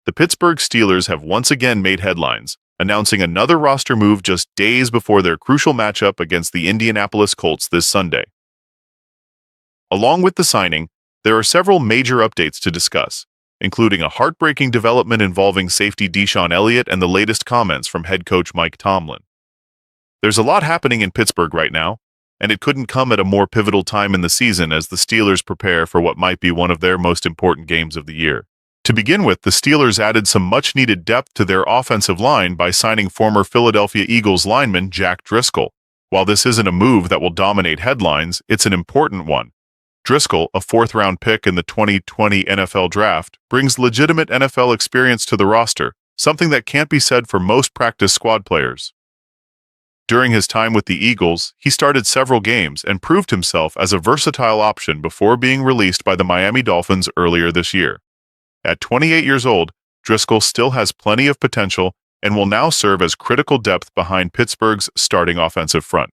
the Pittsburgh Steelers have once again made headlines, announcing another roster move just days before their crucial matchup against the Indianapolis Colts this Sunday. Along with the signing, there are several major updates to discuss, including a heartbreaking development involving safety Deshon Elliott and the latest comments from head coach Mike Tomlin. There's a lot happening in Pittsburgh right now, and it couldn't come at a more pivotal time in the season as the Steelers prepare for what might be one of their most important games of the year. To begin with, the Steelers added some much-needed depth to their offensive line by signing former Philadelphia Eagles lineman Jack Driscoll. While this isn't a move that will dominate headlines, it's an important one. Driscoll, a fourth-round pick in the 2020 NFL Draft, brings legitimate NFL experience to the roster, something that can't be said for most practice squad players. During his time with the Eagles, he started several games and proved himself as a versatile option before being released by the Miami Dolphins earlier this year. At 28 years old, Driscoll still has plenty of potential and will now serve as critical depth behind Pittsburgh's starting offensive front.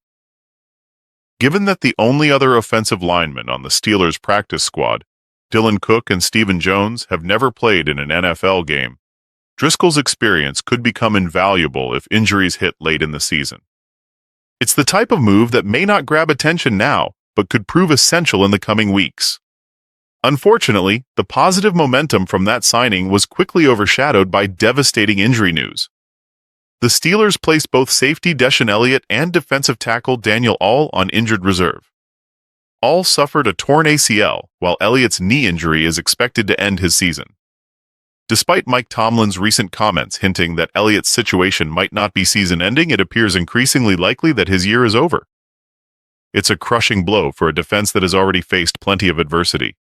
Given that the only other offensive linemen on the Steelers' practice squad, Dylan Cook and Stephen Jones, have never played in an NFL game, Driscoll's experience could become invaluable if injuries hit late in the season. It's the type of move that may not grab attention now, but could prove essential in the coming weeks. Unfortunately, the positive momentum from that signing was quickly overshadowed by devastating injury news. The Steelers placed both safety Deshon Elliott and defensive tackle Daniel All on injured reserve. All suffered a torn ACL, while Elliott's knee injury is expected to end his season. Despite Mike Tomlin's recent comments hinting that Elliott's situation might not be season-ending, it appears increasingly likely that his year is over. It's a crushing blow for a defense that has already faced plenty of adversity.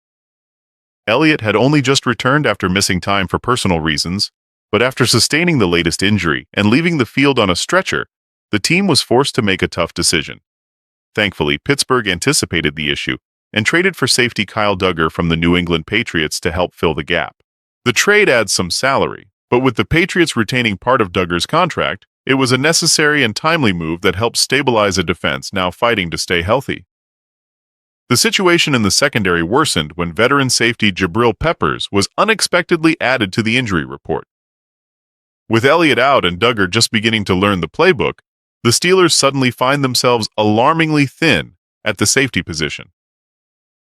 Elliott had only just returned after missing time for personal reasons, but after sustaining the latest injury and leaving the field on a stretcher, the team was forced to make a tough decision. Thankfully, Pittsburgh anticipated the issue and traded for safety Kyle Duggar from the New England Patriots to help fill the gap. The trade adds some salary, but with the Patriots retaining part of Duggar's contract, it was a necessary and timely move that helped stabilize a defense now fighting to stay healthy. The situation in the secondary worsened when veteran safety Jabrill was unexpectedly added to the injury report. With Elliott out and Duggar just beginning to learn the playbook, the Steelers suddenly find themselves alarmingly thin at the safety position.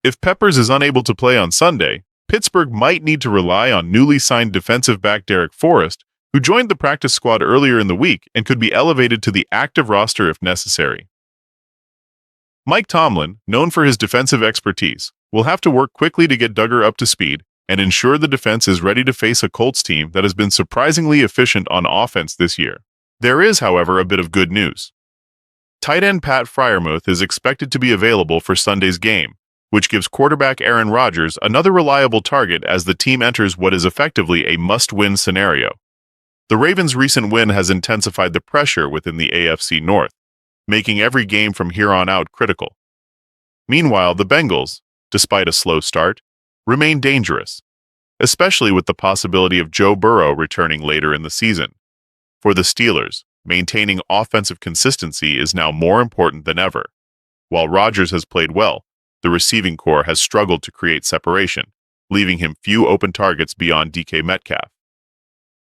If Peppers is unable to play on Sunday, Pittsburgh might need to rely on newly signed defensive back Derrick Forrest, who joined the practice squad earlier in the week and could be elevated to the active roster if necessary. Mike Tomlin, known for his defensive expertise, will have to work quickly to get Duggar up to speed and ensure the defense is ready to face a Colts team that has been surprisingly efficient on offense this year. There is, however, a bit of good news. Tight end Pat Freiermuth is expected to be available for Sunday's game, which gives quarterback Aaron Rodgers another reliable target as the team enters what is effectively a must-win scenario. The Ravens' recent win has intensified the pressure within the AFC North, making every game from here on out critical. Meanwhile, the Bengals, despite a slow start, remain dangerous, especially with the possibility of Joe Burrow returning later in the season. For the Steelers, maintaining offensive consistency is now more important than ever. While Rodgers has played well, the receiving corps has struggled to create separation, leaving him few open targets beyond DK Metcalf.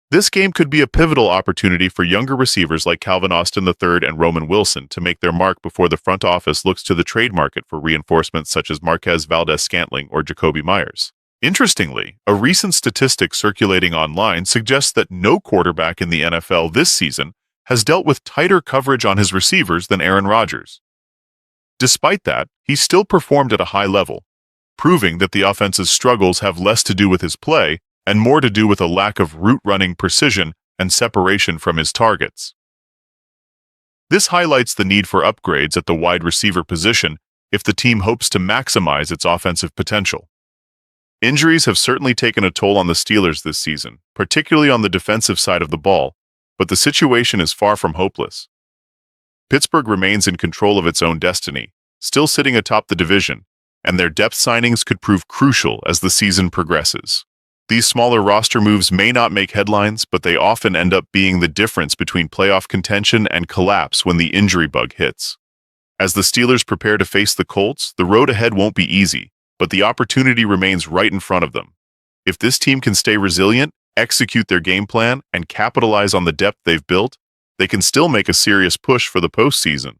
This game could be a pivotal opportunity for younger receivers like Calvin Austin III and Roman Wilson to make their mark before the front office looks to the trade market for reinforcements such as Marquez Valdes-Scantling or Jakobi Meyers. Interestingly, a recent statistic circulating online suggests that no quarterback in the NFL this season has dealt with tighter coverage on his receivers than Aaron Rodgers. Despite that, he still performed at a high level, proving that the offense's struggles have less to do with his play and more to do with a lack of route-running precision and separation from his targets. This highlights the need for upgrades at the wide receiver position if the team hopes to maximize its offensive potential. Injuries have certainly taken a toll on the Steelers this season, particularly on the defensive side of the ball, but the situation is far from hopeless. Pittsburgh remains in control of its own destiny, still sitting atop the division, and their depth signings could prove crucial as the season progresses. These smaller roster moves may not make headlines, but they often end up being the difference between playoff contention and collapse when the injury bug hits. As the Steelers prepare to face the Colts, the road ahead won't be easy, but the opportunity remains right in front of them. If this team can stay resilient execute their game plan, and capitalize on the depth they've built, they can still make a serious push for the postseason.